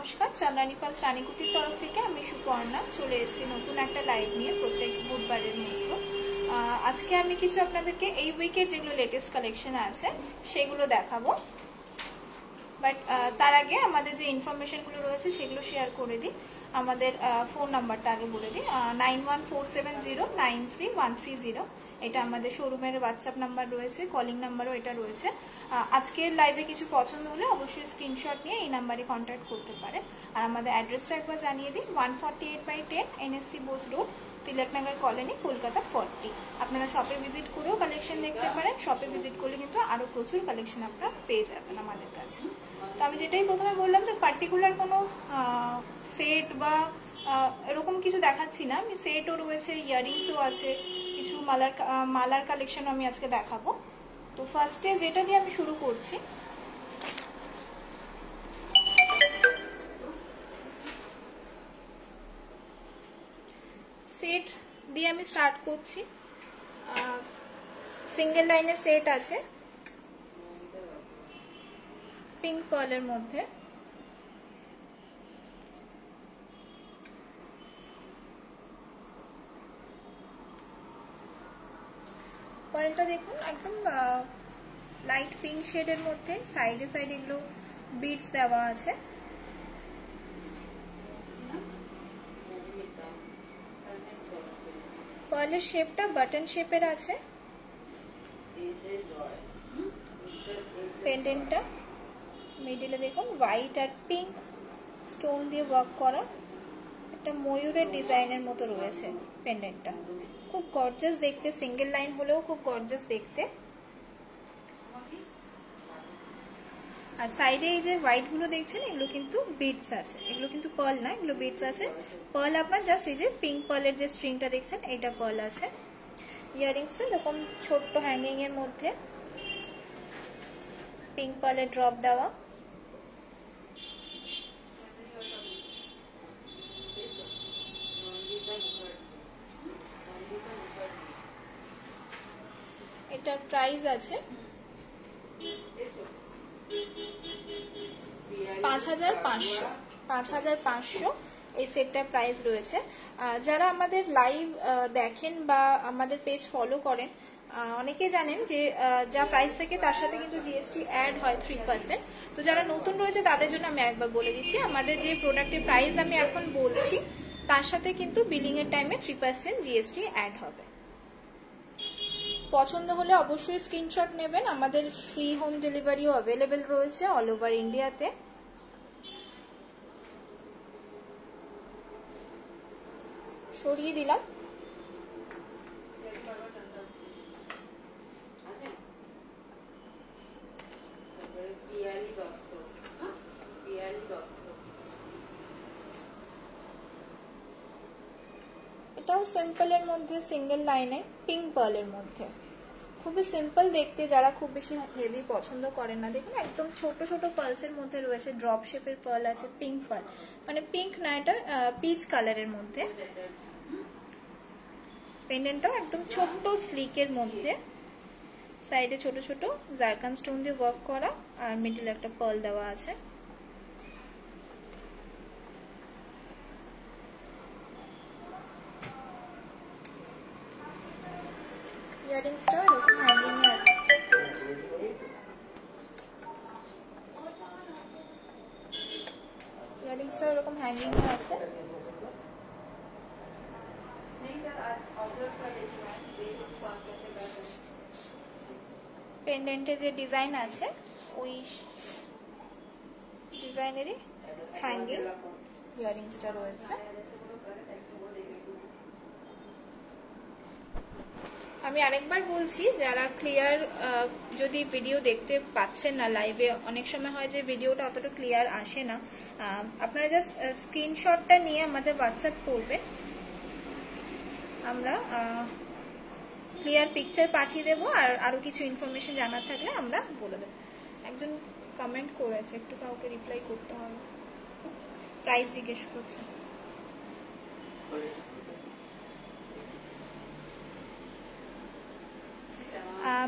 নমস্কার, চান্দ্রানী পালস রানীকুটির তরফ থেকে আমি সুপর্ণা চলে এসেছি নতুন একটা লাইভ নিয়ে প্রত্যেক বুধবারের মতো। আজকে আমি কিছু আপনাদেরকে এই উইকের যেগুলো লেটেস্ট কালেকশন আছে সেগুলো দেখাবো, বাট তার আগে আমাদের যে ইনফরমেশনগুলো রয়েছে সেগুলো শেয়ার করে দিই। আমাদের ফোন নাম্বারটা আগে বলে দিই, 9147093130। এটা আমাদের শোরুমের হোয়াটসঅ্যাপ নাম্বার রয়েছে, কলিং নাম্বারও এটা রয়েছে। আজকের লাইভে কিছু পছন্দ হলে অবশ্যই স্ক্রিনশট নিয়ে এই নাম্বারে কন্ট্যাক্ট করতে পারেন। আর আমাদের অ্যাড্রেসটা একবার জানিয়ে দিই, 148/10 NSC Bose road, Tilaknagar colony, Kolkata 40। আপনারা শপে ভিজিট করেও কালেকশন দেখতে পারেন। শপে ভিজিট করলে কিন্তু আরও প্রচুর কালেকশন আপনারা পেয়ে যাবেন আমাদের কাছে। তো আমি যেটাই প্রথমে বললাম যে পার্টিকুলার কোনো সেট বা এরকম কিছু দেখাচ্ছি না, আমি সেটও রয়েছে, ইয়ারিংসও আছে, কিছু মালার কালেকশনও আমি আজকে দেখাবো। তো ফার্স্টে যেটা দিয়ে আমি শুরু করছি, সেট দিয়ে আমি স্টার্ট করছি। সিঙ্গেল লাইনের সেট আছে পিঙ্ক পার্লের মধ্যে। পার্লটা দেখুন একদম লাইট পিঙ্ক শেডের মধ্যে, সাইডে সাইডে এগুলো বিডস দেওয়া আছে। পার্লের শেপটা বাটন শেপের আছে। পেন্ডেন্টটা মিডিলে দেখুন হোয়াইট আর পিঙ্ক স্টোন দিয়ে ওয়ার্ক করা, একটা ময়ূরের ডিজাইনের মতো রয়েছে পেন্ডেন্টটা। খুব গর্জাস দেখতে, সিঙ্গেল লাইন হলেও খুব গর্জাস দেখতে। আর সাইডে এই যে হোয়াইট গুলো দেখছেন এগুলো কিন্তু বিডস আছে, এগুলো কিন্তু পার্ল না, এগুলো বিডস আছে। পার্ল আপনার জাস্ট এই যে পিঙ্ক পার্লের যে স্ট্রিংটা দেখছেন এটা পার্ল আছে। ইয়ারিংসটা এরকম ছোট্ট হ্যাঙ্গিং এর মধ্যে পিঙ্ক পার্লের ড্রপ দেওয়া। এটার প্রাইস আছে 5500। এই সেটটার প্রাইস রয়েছে। যারা আমাদের লাইভ দেখেন বা আমাদের পেজ ফলো করেন অনেকেই জানেন যে যা প্রাইস থাকে তার সাথে কিন্তু জিএসটি অ্যাড হয় 3%। তো যারা নতুন রয়েছে তাদের জন্য আমি একবার বলে দিচ্ছি, আমাদের যে প্রোডাক্টের প্রাইস আমি এখন বলছি তার সাথে কিন্তু বিলিং এর টাইমে 3% জিএসটি অ্যাড হবে। পছন্দ হলে অবশ্যই স্ক্রিনশট নেবেন। আমাদের ফ্রি হোম ডেলিভারিও অ্যাভেলেবেল রয়েছে অল ওভার ইন্ডিয়াতে। সরিয়ে দিলাম। এটাও সিম্পলের মধ্যে, সিঙ্গেল লাইনে পিঙ্ক পার্লের মধ্যে, খুবই সিম্পল দেখতে। যারা খুব বেশি হেভি পছন্দ করেন না, দেখুন একদম ছোট ছোট পার্লসের মধ্যে রয়েছে, ড্রপ শেপের পার্ল আছে, পিঙ্ক পার্ল মানে পিঙ্ক না, এটা পিচ কালারের মধ্যে। পেন্ডেন্টটাও একদম ছোট্ট স্লিকের মধ্যে, সাইডে ছোট ছোট জারকান স্টোন দিয়ে ওয়ার্ক করা, আর মিডলে একটা পার্ল দেওয়া আছে। ইয়ারিংসটা এরকম হ্যাঙ্গিং এ আছে। ইয়ারিংসটা এরকম হ্যাঙ্গিং এ আছে। পেন্ডেন্টে যে ডিজাইন আছে ওই ডিজাইনেরই হ্যাঙ্গিং ইয়ারিংসটা রয়েছে। আমি আরেকবার বলছি, যারা ক্লিয়ার যদি ভিডিও দেখতে পাচ্ছেন না লাইভে, অনেক সময় হয় যে ভিডিওটা অতটা ক্লিয়ার আসে না, আপনারা জাস্ট স্ক্রিনশটটা নিয়ে আমাদের হোয়াটসঅ্যাপ করবেন, আমরা ক্লিয়ার পিকচার পাঠিয়ে দেবো। আর আরো কিছু ইনফরমেশন জানার থাকলে আমরা বলে দেবো। একজন কমেন্ট করেছে, একটু কাউকে রিপ্লাই করতে হবে, প্রাইস জিজ্ঞেস করছে।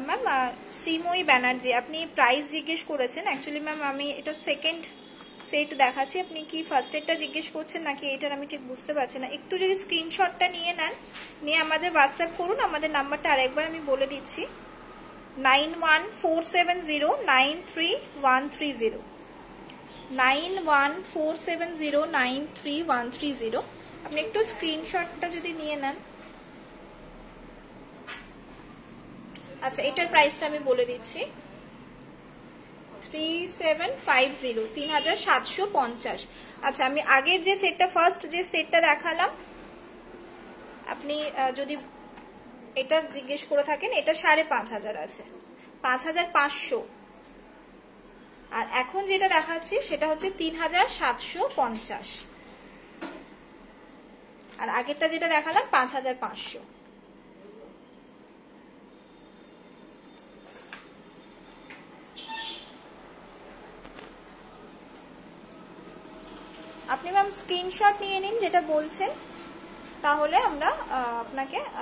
ম্যাম শ্রীময়ী ব্যানার্জি, আপনি প্রাইস জিজ্ঞেস করেছেন। অ্যাকচুয়ালি ম্যাম আমি এটা সেকেন্ড সেট দেখাচ্ছি। আপনি কি ফার্স্ট এডটা জিজ্ঞেস করছেন নাকি এটার, আমি ঠিক বুঝতে পারছি না। একটু যদি স্ক্রিনশটটা নিয়ে নেন, নিয়ে আমাদের হোয়াটসঅ্যাপ করুন। আমাদের নাম্বারটা আরেকবার আমি বলে দিচ্ছি, 9147093130, 9147093130। আপনি একটু স্ক্রিনশটটা যদি নিয়ে নেন। আচ্ছা, এটার প্রাইসটা আমি বলে দিচ্ছি, 3750, 3750। আচ্ছা, আমি আগের যে সেটটা, ফার্স্ট যে সেটটা দেখালাম, আপনি যদি এটা জিজ্ঞেস করে থাকেন, এটা 5500 আছে, 5500। আর এখন যেটা দেখাচ্ছি সেটা হচ্ছে 3750। আর আগেরটা যেটা দেখালাম 5500। আপনি ম্যাম স্ক্রিনশট নিয়ে নিন যেটা বলছেন, তাহলে আমরা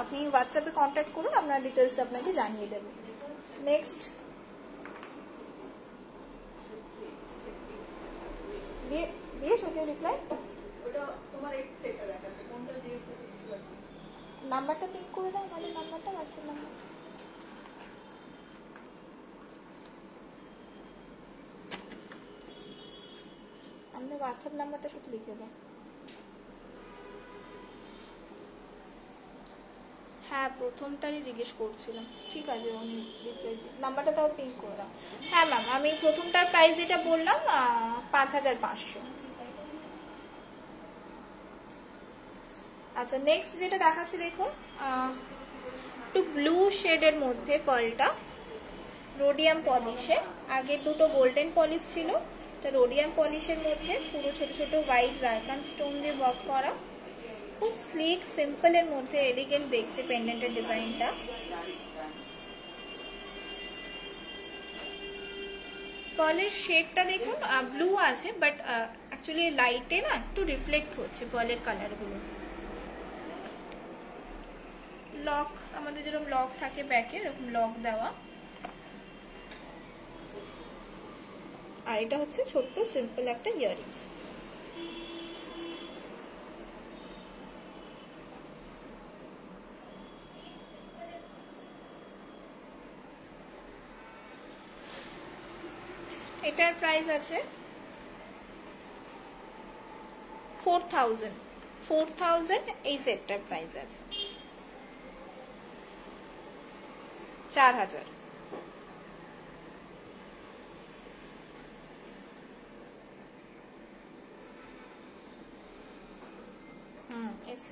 আপনি হোয়াটসঅ্যাপে কন্ট্যাক্ট করুন, আমরা ডিটেলস আপনাকে জানিয়ে দেব। নেক্সট দিয়েছো কেউ রিপ্লাই? নাম্বারটা পিক করে দাও, আমাদের নাম্বারটা, হোয়াটসঅ্যাপ নাম্বার। আমাদের হোয়াটসঅ্যাপ নাম্বারটা শুধু লিখে দাও। হ্যাঁ, প্রথমটারই জিজ্ঞেস করছিলাম। ঠিক আছে, নাম্বারটা তাও পিন করে দাও। হ্যাঁ ম্যাম, আমি প্রথমটার প্রাইস যেটা বললাম 5500। আচ্ছা, নেক্সট যেটা দেখাচ্ছি দেখুন, একটু ব্লু শেডের মধ্যে পার্লটা, রোডিয়াম পলিশে। আগের দুটো গোল্ডেন পলিশ ছিল, এটা রোডিয়াম পলিশের মধ্যে পুরো ছোট ছোট হোয়াইট জারকান স্টোন দিয়ে ওয়ার্ক করা, খুব স্লিক সিম্পলের মধ্যে এলিগেন্ট দেখতে পেন্ডেন্টের ডিজাইনটা। পার্লের শেডটা দেখুন, ব্লু আছে, বাট অ্যাকচুয়ালি লাইটে না একটু রিফ্লেক্ট হচ্ছে পার্লের কালারগুলো। লক, আমাদের যেরকম লক থাকে ব্যাকে, এরকম লক দেওয়া। আর এটা হচ্ছে ছোট্ট সিম্পল একটা ইয়াররিংস। এটার প্রাইস আছে 4000। এই সেটটার প্রাইস আছে 4000। এস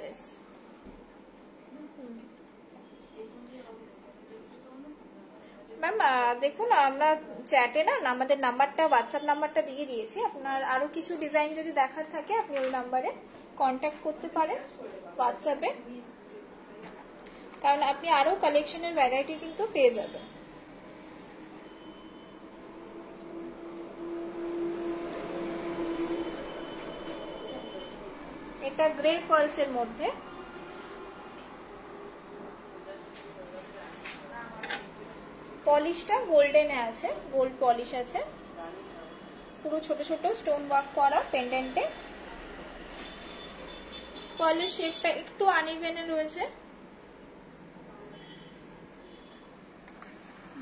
ম্যাম, দেখুন আমরা চ্যাটে না আমাদের নাম্বারটা, হোয়াটসঅ্যাপ নাম্বারটা দিয়ে দিয়েছি। আপনার আরো কিছু ডিজাইন যদি দেখার থাকে আপনি ওই নাম্বারে কন্ট্যাক্ট করতে পারেন হোয়াটসঅ্যাপে, কারণ আপনি আরো কালেকশনের ভ্যারাইটি কিন্তু পেয়ে যাবেন। এটা গ্রে পার্লসের মধ্যে, পলিশটা গোল্ডেনে আছে, গোল্ড পলিশ আছে, পুরো ছোট ছোট স্টোন ওয়ার্ক করা পেন্ডেন্টে। পার্লের শেপটা একটু আনইভেনে রয়েছে,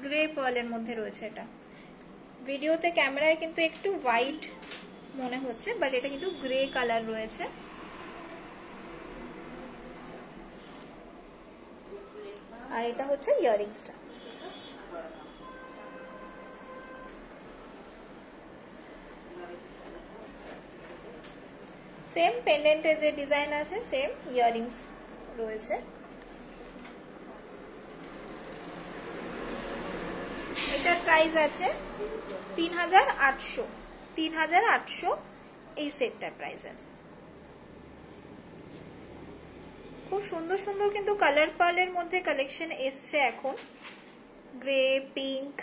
গ্রে পার্লের মধ্যে রয়েছে। এটা ভিডিওতে ক্যামেরায় কিন্তু একটু হোয়াইট মনে হচ্ছে, বাট এটা কিন্তু গ্রে কালার রয়েছে। আর এটা হচ্ছে ইয়াররিংসটা। সেম পেন্ডেন্টের যে ডিজাইন আছে সেম ইয়াররিংস রয়েছে। এটার প্রাইস আছে 3800। 3800 এই সেটটার প্রাইস আছে। খুব সুন্দর সুন্দর কিন্তু কালার পার্লের মধ্যে কালেকশন এসছে এখন, গ্রে, পিঙ্ক,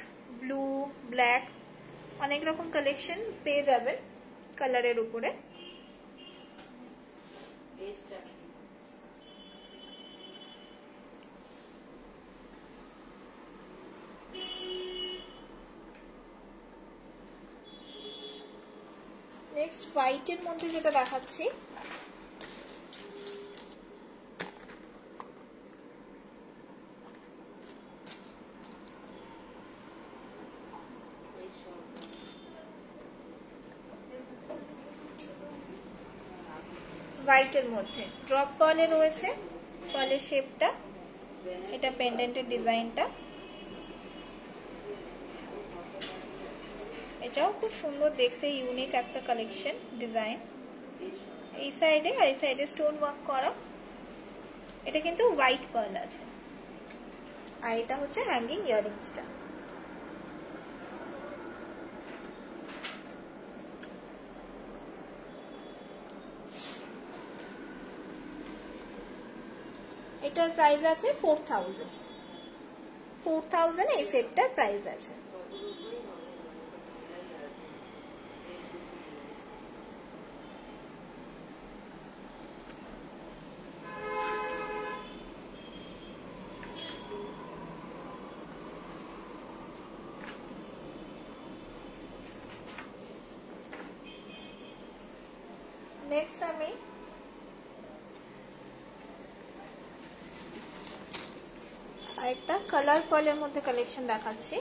ব্লু, ব্ল্যাক, অনেক রকম কালেকশন পেয়ে যাবেন কালারের উপরে। নেক্সট হোয়াইটের মধ্যে যেটা দেখাচ্ছি, হোয়াইটের মধ্যে ড্রপ পার্লে রয়েছে, পার্লের শেপটা, এটা পেন্ডেন্টের ডিজাইনটা, এটাও খুব সুন্দর দেখতে, ইউনিক একটা কালেকশন ডিজাইন। এই সাইডে আর এই সাইডে স্টোন ওয়ার্ক করা, এটা কিন্তু হোয়াইট পার্ল আছে, আর এটা হচ্ছে হ্যাঙ্গিং ইয়াররিংসটা। এটার প্রাইস আছে 4000 এই সেটটার প্রাইস আছে। নেক্সট আমি আরেকটা কালার পার্লের মধ্যে কালেকশন দেখাচ্ছি।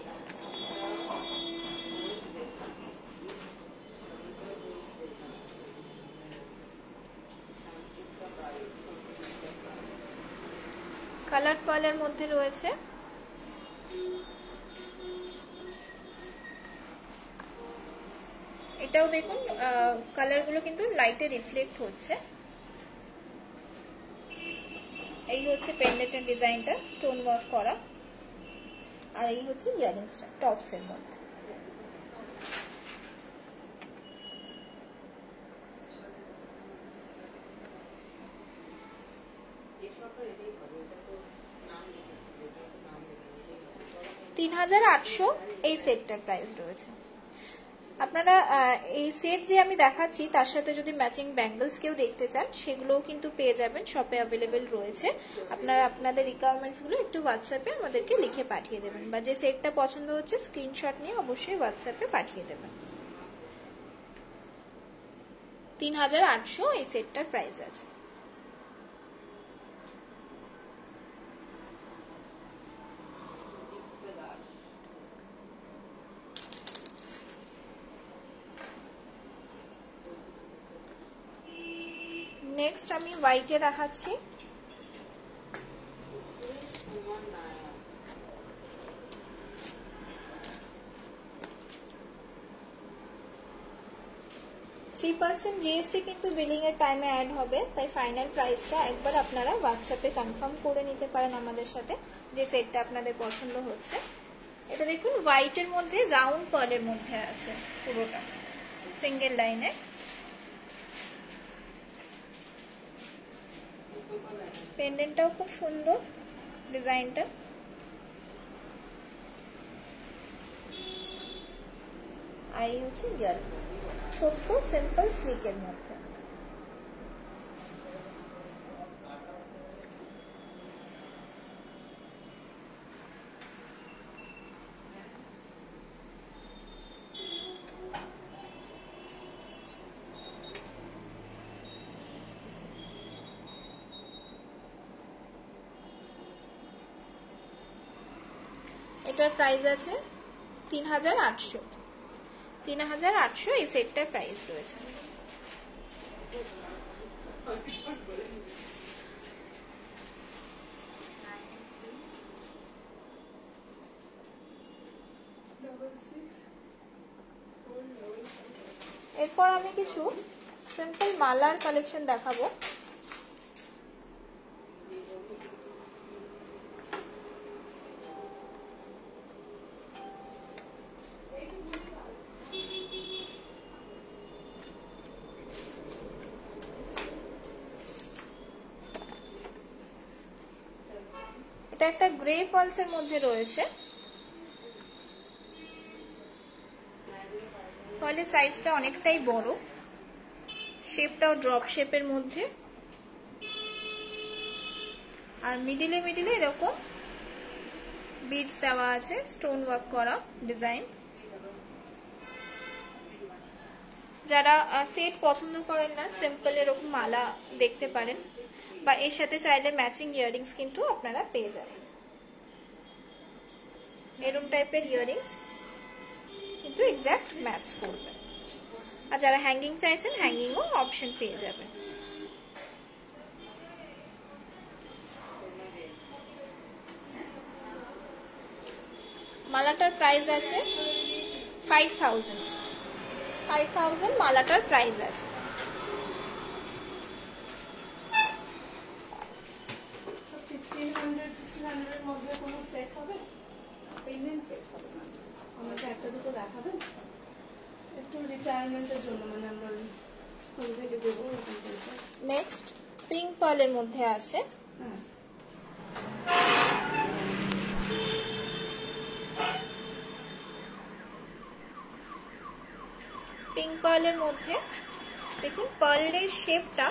কালার পার্লের মধ্যে রয়েছে, এটাও দেখুন কালারগুলো কিন্তু লাইটে রিফ্লেক্ট হচ্ছে। এই হচ্ছে পেন্ডেন্টের ডিজাইনটা, স্টোন ওয়ার্ক করা, আর এই হচ্ছে ইয়াররিংসটা টপস এর মধ্যে। $3800 এই সেটটার প্রাইস রয়েছে। আপনারা এই সেট যে আমি দেখাচ্ছি তার সাথে যদি ম্যাচিং ব্যাঙ্গলস কেউ দেখতে চান সেগুলোও কিন্তু পেয়ে যাবেন, শপে অ্যাভেলেবেল রয়েছে। আপনারা আপনাদের রিকোয়ারমেন্টসগুলো একটু হোয়াটসঅ্যাপে আমাদেরকে লিখে পাঠিয়ে দেবেন, বা যে সেটটা পছন্দ হচ্ছে স্ক্রিনশট নিয়ে অবশ্যই হোয়াটসঅ্যাপে পাঠিয়ে দেবেন। 3800 এই সেটটার প্রাইস আছে। নেক্সট আমি হোয়াইটে দেখাচ্ছি। GST কিন্তু বিলিং এর টাইমে অ্যাড হবে, তাই ফাইনাল প্রাইসটা একবার আপনারা হোয়াটসঅ্যাপে কনফার্ম করে নিতে পারেন আমাদের সাথে যে সেটটা আপনাদের পছন্দ হচ্ছে। এটা দেখুন হোয়াইটের মধ্যে রাউন্ড পার্লের মধ্যে আছে, পুরোটা সিঙ্গেল লাইনে। পেন্ডেন্টটাও খুব সুন্দর ডিজাইনটা। আর এই হচ্ছে ইয়াররিংস, ছোট্ট সিম্পল স্লিকের মধ্যে। এটার প্রাইস আছে 3800। 3800 এই সেটটার প্রাইস রয়েছে। এরপর আমি কিছু সিম্পল মালার কালেকশন দেখাবো। এটা একটা গ্রে পালসের মধ্যে রয়েছে, ফলে সাইজটা অনেকটাই বড়, শেপটাও ড্রপ শেপের মধ্যে, আর মিডিলে এরকম বিডস দেওয়া আছে, স্টোন ওয়ার্ক করা ডিজাইন। যারা সেট পছন্দ করেন না, সিম্পল এরকম মালা দেখতে পারেন, বা এর সাথে চাইলে ম্যাচিং ইয়াররিংস কিন্তু আপনারা পেয়ে যাবেন। এরকম টাইপের ইয়াররিংস কিন্তু এক্স্যাক্ট ম্যাচ করবে। আর যারা হ্যাঙ্গিং চাইছেন, হ্যাঙ্গিংও অপশন পেয়ে যাবেন। মালাটার প্রাইস আছে 5000 মালাটার প্রাইস আছে। একটা দুটো দেখাবেন একটু রিটায়ারমেন্টের জন্য, মানে আমরা স্কুল থেকে দেবো। নেক্সট পিঙ্ক পার্লের মধ্যে আছে। পিঙ্ক পার্লের মধ্যে দেখুন পার্লের শেপটা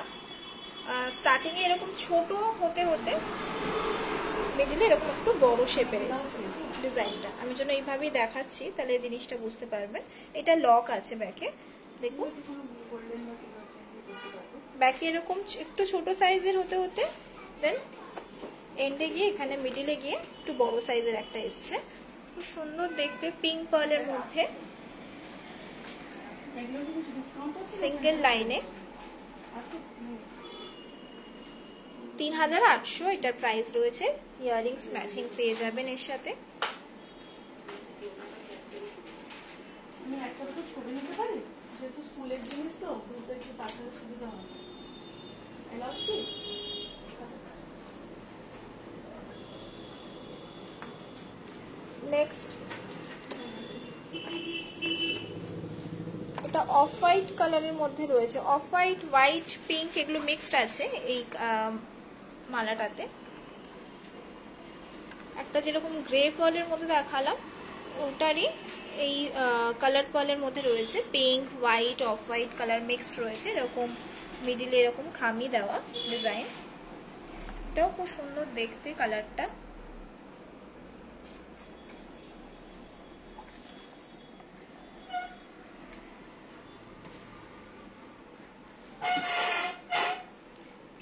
স্টার্টিং এ এরকম ছোট হতে হতে মিডলে এরকম একটু বড় শেপের এসেছে ডিজাইনটা। আমি জন্য এইভাবেই দেখাচ্ছি, তাহলে জিনিসটা বুঝতে পারবেন। এটা লক আছে ব্যাকে, দেখুন ব্যাকে এরকম একটু ছোট সাইজের হতে হতে দেন এন্ডে গিয়ে এখানে মিডিলে গিয়ে একটু বড় সাইজের একটা এসছে। খুব সুন্দর দেখতে, পিঙ্ক পার্লের মধ্যে সিঙ্গেল লাইনে 3800 এটার প্রাইস রয়েছে। ইয়াররিংস ম্যাচিং পেয়ে যাবেন এর সাথে। আমি একটা দুটো ছবি নিতে পারি, যেহেতু স্কুলের জিনিস তো গ্রুপে একটু পাঠানোর সুবিধা হবে। নেক্সট এটা অফ হোয়াইট কালারের মধ্যে রয়েছে। অফ হোয়াইট, হোয়াইট, পিঙ্ক এগুলো মিক্সড আছে এই মালাটাতে। একটা যেরকম গ্রে পার্লের মধ্যে দেখালাম ওটারই এই কালার পার্লের মধ্যে রয়েছে। Pink, white, off white colour mixed রয়েছে, এরকম মিডিলে এরকম খামি দেওয়া ডিজাইন। এটাও খুব সুন্দর দেখতে কালারটা।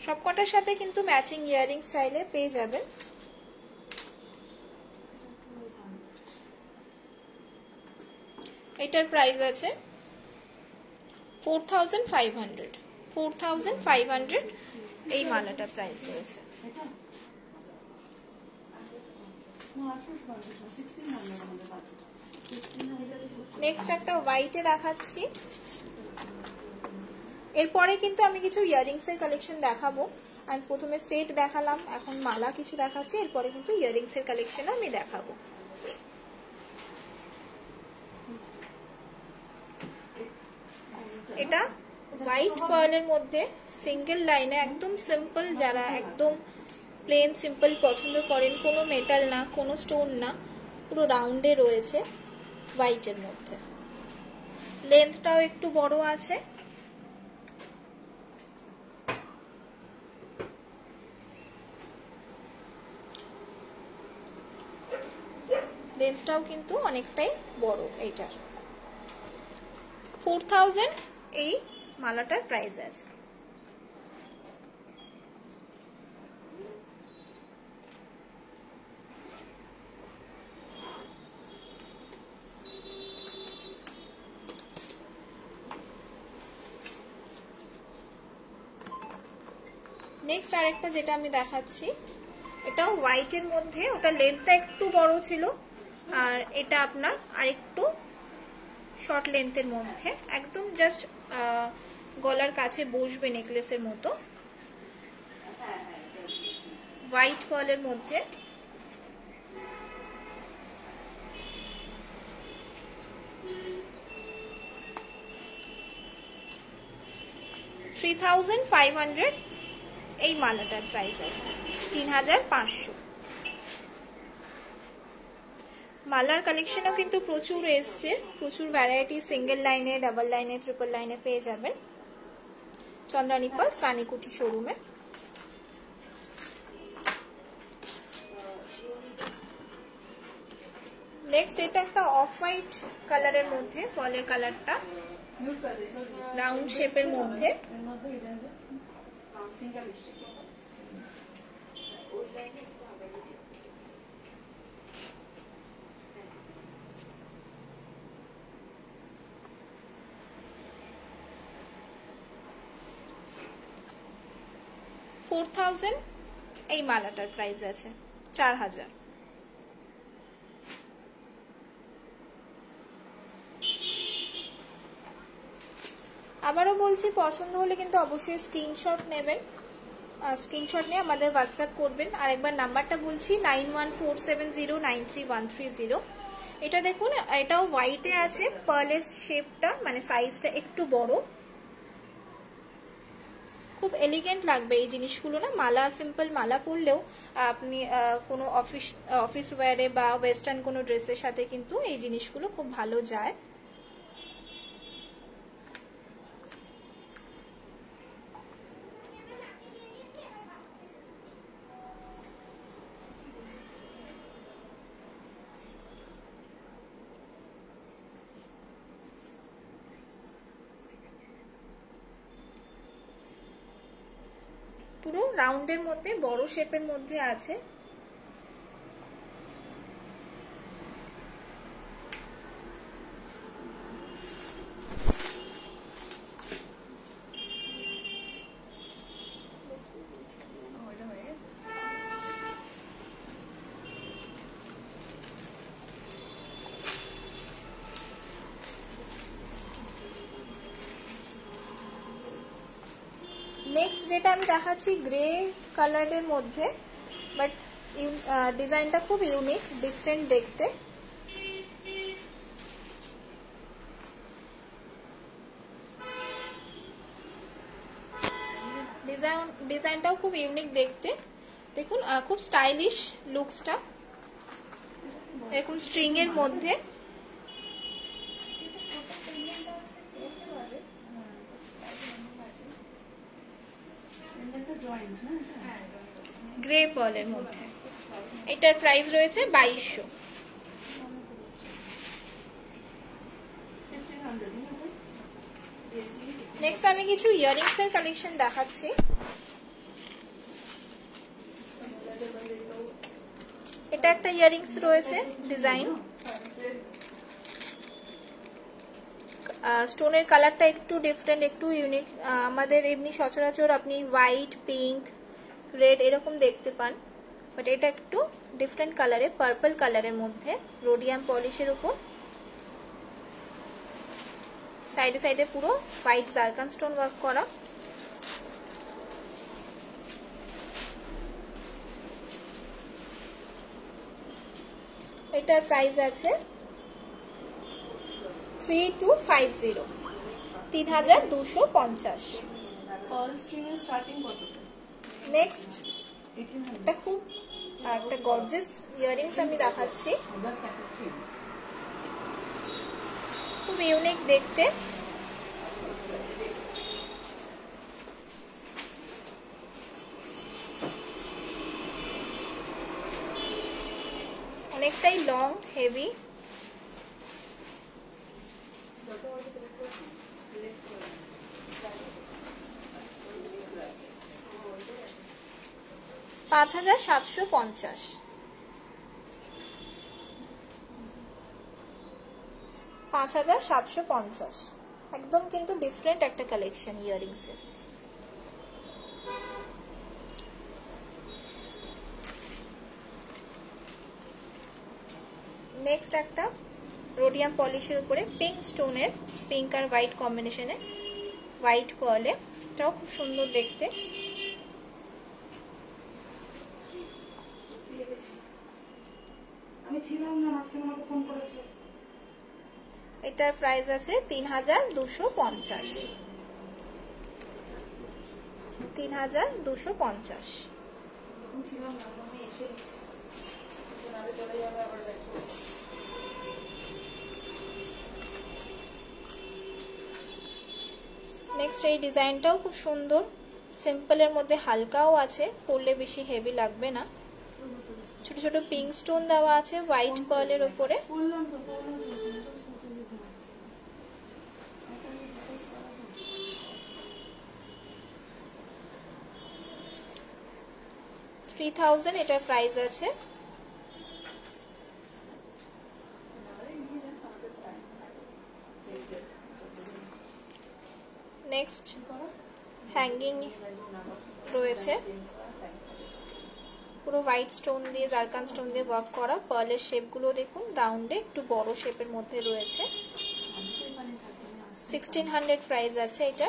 সবকটার সাথে কিন্তু ম্যাচিং ইয়াররিংস চাইলে পেয়ে যাবেন। এটার প্রাইস আছে 4500 এই মালাটার প্রাইস রয়েছে। নেক্সট একটা হোয়াইটে দেখাচ্ছি। এরপরে কিন্তু আমি কিছু ইয়াররিংস এর কালেকশন দেখাবো। আমি প্রথমে সেট দেখালাম, এখন মালা কিছু দেখাচ্ছি, এরপরে কিন্তু ইয়াররিংস এর কালেকশন আমি দেখাবো। এটা হোয়াইট পার্লের মধ্যে সিঙ্গেল লাইনে একদম সিম্পল, যারা একদম প্লেন সিম্পল পছন্দ করেন, কোনো মেটাল না, কোনো স্টোন না, পুরো রাউন্ডে রয়েছে হোয়াইটের মধ্যে। লেন্থটাও একটু বড় আছে। লেন্থটাও কিন্তু অনেকটাই বড়। এইটার 4000 এই মালাটার প্রাইস আছে। নেক্সট আরেকটা যেটা আমি দেখাচ্ছি, এটাও হোয়াইটের মধ্যে, ওটা লেন্থটা একটু বড় ছিল, আর এটা আপনার আরেকটু শর্ট লেন্থের মধ্যে, একদম জাস্ট গলার কাছে বসবে নেকলেসের মতো। হোয়াইট পার্লের মধ্যে $3500 এই মালাটার প্রাইস আছে 3500। মালার কালেকশনও কিন্তু প্রচুর এসছে, প্রচুর ভ্যারাইটি, সিঙ্গেল লাইনে, ডাবল লাইনে, ট্রিপল লাইনে পেয়ে যাবেন চন্দ্রানী পার্লস রানীকুঠি শোরুমে। নেক্সট এটা একটা অফ হোয়াইট কালারের মধ্যে, পার্লের কালারটা রাউন্ড শেপের মধ্যে। $4000 এই মালাটার প্রাইস আছে, 4000। আবারও বলছি, পছন্দ হলে কিন্তু অবশ্যই স্ক্রিনশট নেবেন, স্ক্রিনশট নিয়ে আমাদের হোয়াটসঅ্যাপ করবেন। আর একবার নাম্বারটা বলছি 9147093130। এটা দেখুন, এটাও হোয়াইটে আছে, পার্লের শেপটা মানে সাইজটা একটু বড়, খুব এলিগেন্ট লাগবে এই জিনিসগুলো না। মালা, সিম্পল মালা পরলেও আপনি কোনো অফিস ওয়্যারে বা ওয়েস্টার্ন কোনো ড্রেসের সাথে কিন্তু এই জিনিসগুলো খুব ভালো যায়। পুরো রাউন্ডের মধ্যে, বড় শেপের মধ্যে আছে। নেক্সট যেটা আমি দেখাচ্ছি গ্রে কালারের মধ্যে, বাট ডিজাইনটা খুব ইউনিক, ডিফারেন্ট দেখতে। ডিজাইনটাও খুব ইউনিক দেখতে। দেখুন খুব স্টাইলিশ লুকসটা, এরকম স্ট্রিং এর মধ্যে। গ্রে পার্লের মধ্যে এটার প্রাইস রয়েছে 2200। নেক্সট আমি কিছু ইয়াররিংস এর কালেকশন দেখাচ্ছি। এটা একটা ইয়াররিংস রয়েছে ডিজাইন, স্টোনের কালারটা একটু ডিফারেন্ট, একটু ইউনিক। আমাদের এমনি সচরাচর আপনি হোয়াইট, পিঙ্ক, রেড এরকম দেখতে পান, বাট এটা একটু ডিফারেন্ট কালারে, পার্পল কালারের মধ্যে, রোডিয়াম পলিশের উপর। সাইডে সাইডে পুরো হোয়াইট জারকান স্টোন ওয়ার্ক করা। এটার প্রাইস আছে 3250, 3250। নেক্সট এটা খুব একটা গর্জিয়াস ইয়াররিংস আমি দেখাচ্ছি, খুব ইউনিক দেখতে। অনেকটাই লং, হেভি। $5750। 5750 একদম কিন্তু ডিফারেন্ট একটা কালেকশন ইয়াররিংস এর। নেক্সট একটা রোডিয়াম পলিশের উপরে পিঙ্ক স্টোনের, পিঙ্ক আর হোয়াইট কম্বিনেশনে, হোয়াইট পার্লে, এটাও খুব সুন্দর দেখতে। এটার প্রাইস আছে 3250, 3250। নেক্সট এই ডিজাইনটাও খুব সুন্দর, সিম্পলের মধ্যে হালকাও আছে, পরলে বেশি হেভি লাগবে না। ছোট ছোট পিঙ্ক স্টোন দেওয়া আছে হোয়াইট পার্লের উপরে। 3000 এটার প্রাইস আছে। নেক্সট হ্যাঙ্গিং রয়েছে, পুরো হোয়াইট স্টোন দিয়ে জারকান স্টোন দিয়ে ওয়ার্ক করা। পার্লের শেপগুলো দেখুন, রাউন্ডে একটু বড় শেপের মধ্যে রয়েছে। 1600 প্রাইস আছে এটা।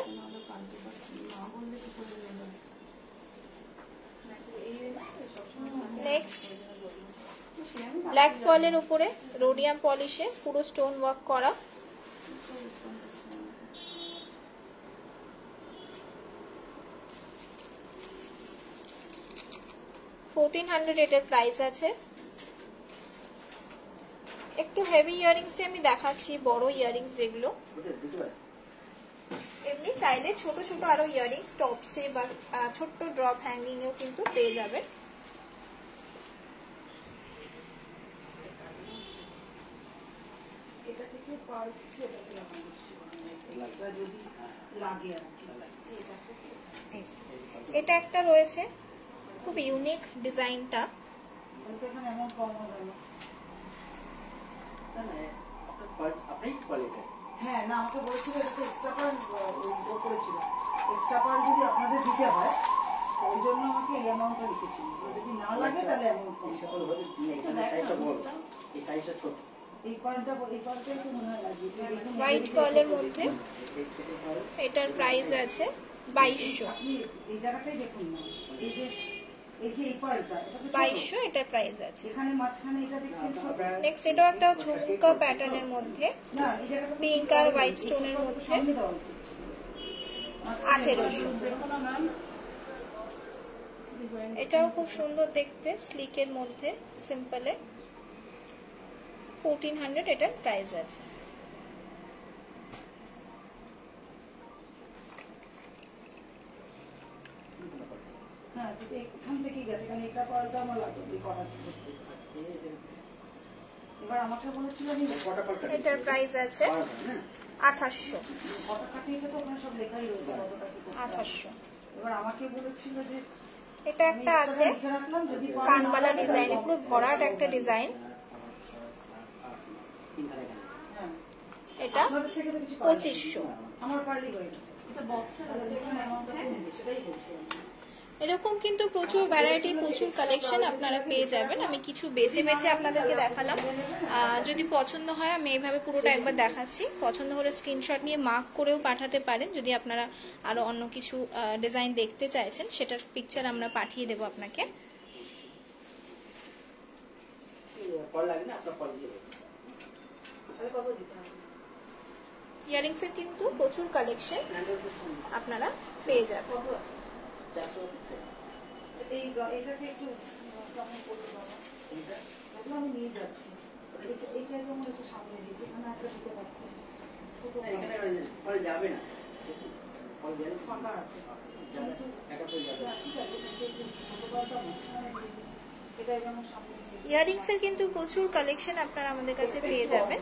নেক্সট ব্ল্যাক পার্লের উপরে রোডিয়াম পলিশে পুরো স্টোন ওয়ার্ক করা। $1400 এটার প্রাইস আছে। একটু হেভি ইয়ারিংস আমি দেখাচ্ছি, বড় ইয়ারিংস যেগুলো। এমনি চাইলে ছোট ছোট আরো ইয়ারিংস টপসে বা ছোট্ট ড্রপ হ্যাঙ্গিং এও কিন্তু পেয়ে যাবেন। এটা একটা রয়েছে, খুব ইউনিক ডিজাইনটা। হ্যাঁ না, আমাকে বলেছিল এক্সট্রা পার্ল করেছিল, এক্সট্রা পার্ল যদি আপনাদের দিতে হয় ওই জন্য আমাকে এই অ্যামাউন্টটা লিখেছিল, যদি না লাগে তাহলে অ্যামাউন্ট কম। এই পার্লটা একটু মনে হয় লাগিয়েছে, হোয়াইট পার্লের মধ্যে এটার প্রাইস আছে 2200। আপনি এই জায়গাটাই দেখুন না, এই যে এই পার্লটা 2200 এটার প্রাইস আছে। এখানে মাঝখানে এটা দেখছেন ছোট। নেক্সট এটাও একটা ঝুমকা প্যাটার্নের মধ্যে, না এই জায়গাটা পিঙ্ক আর হোয়াইট স্টোনের মধ্যে 1800। এটাও খুব সুন্দর দেখতে, স্লিকের মধ্যে, সিম্পলে 1400 এটার প্রাইস আছে। হ্যাঁ এখান থেকেই গেছে, কারণ এটা পার্লটা আমার লাগবে করা ছিল। এবার আমাকে বলেছিল এটার প্রাইস আছে 2800। কটা কাটিয়েছে তো ওখানে সব লেখাই রয়েছে কতটা কি 2800। এবার আমাকে বলেছিল যে এটা একটা আছে কানবালা ডিজাইন, পুরো ভরাট একটা ডিজাইন। এটা 2500। আমার পার্লি হয়ে গেছে, এটা বক্সে দেখুন অ্যামাউন্টটা কমবে, সেটাই বলছি আমি। এরকম কিন্তু প্রচুর ভ্যারাইটি, প্রচুর কালেকশন আপনারা পেয়ে যাবেন। আমি কিছু বেছে বেছে আপনাদেরকে দেখালাম। যদি পছন্দ হয় আমি এইভাবে পুরোটা একবার দেখাচ্ছি, পছন্দ হলে স্ক্রিনশট নিয়ে মার্ক করেও পাঠাতে পারেন। যদি আপনারা আরো অন্য কিছু ডিজাইন দেখতে চাইছেন সেটার পিকচার আমরা পাঠিয়ে দেবো আপনাকে। ইয়ারিংস এর কিন্তু প্রচুর কালেকশন আপনারা পেয়ে যাবেন। এটাকে একটু আমি নিয়ে যাচ্ছি, এটা যেমন একটু সামনে দিয়েছি, এখানে একটা দিতে পারতাম, যাবে না, ফাঁকা আছে। ঠিক আছে, এটা যেমন সামনে ইয়ারিংস এর কিন্তু প্রচুর কালেকশন আপনারা আমাদের কাছে পেয়ে যাবেন।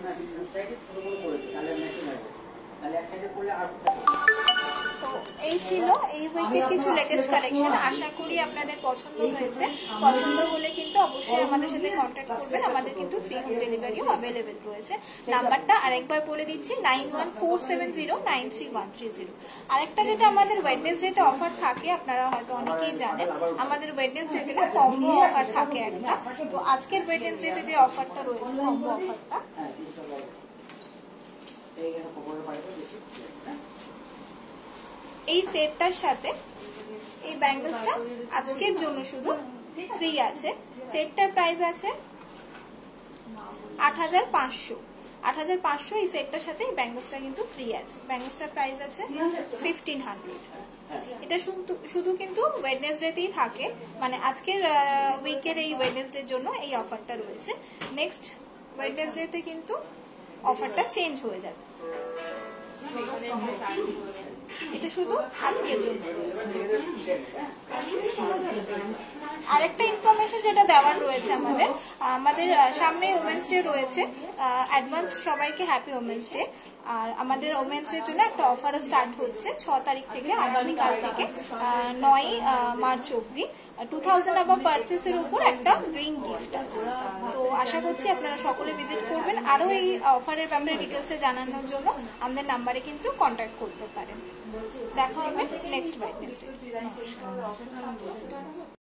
তো এই ছিল এই উইকের কিছু লেটেস্ট কালেকশন। আশা করি আপনাদের পছন্দ হয়েছে। পছন্দ হলে কিন্তু অবশ্যই আমাদের সাথে কন্ট্যাক্ট করবেন। আমাদের কিন্তু ফ্রি হোম ডেলিভারিও অ্যাভেলেবেল রয়েছে। নাম্বারটা আরেকবার বলে দিচ্ছি 9147093130। আরেকটা যেটা আমাদের ওয়েডনেসডেতে অফার থাকে, আপনারা হয়তো অনেকেই জানেন, আমাদের ওয়েডনেসডেতে না কম্বো অফার থাকে একটা। তো আজকের ওয়েডনেসডেতে যে অফারটা রয়েছে, কম্বো অফারটা, এই সেটটার সাথে এই ব্যাঙ্গলসটা আজকের জন্য শুধু ফ্রি আছে। সেটটার প্রাইস আছে 8500। 8500 এই সেটটার সাথে এই ব্যাঙ্গলসটা কিন্তু ফ্রি আছে। ব্যাঙ্গলসটার প্রাইস আছে 1500। এটা শুধু কিন্তু ওয়েডনেসডেতেই থাকে, মানে আজকের উইকের এই ওয়েডনেসডের জন্য এই অফারটা রয়েছে। নেক্সট ওয়েডনেসডেতে কিন্তু অফারটা চেঞ্জ হয়ে যাবে। এটা শুধু আজকের জন্য রয়েছে। আরেকটা ইনফরমেশন যেটা দেওয়ার রয়েছে আমাদের সামনে ওমেন্স ডে রয়েছে, অ্যাডভান্স সবাইকে হ্যাপি ওমেন্স ডে। আর আমাদের ওমেন্স ডের জন্য একটা অফারও স্টার্ট হচ্ছে 6 তারিখ থেকে, আগামীকাল থেকে 9 মার্চ অব্দি। 2000 অ্যাবাভ পারচেসের উপর একটা ড্রিং গিফট আছে। তো আশা করছি আপনারা সকলে ভিজিট করবেন। আরও এই অফারের ব্যাপারে ডিটেলসে জানানোর জন্য আমাদের নাম্বারে কিন্তু কন্ট্যাক্ট করতে পারেন। দেখা হবে নেক্সট বাই নেক্সট।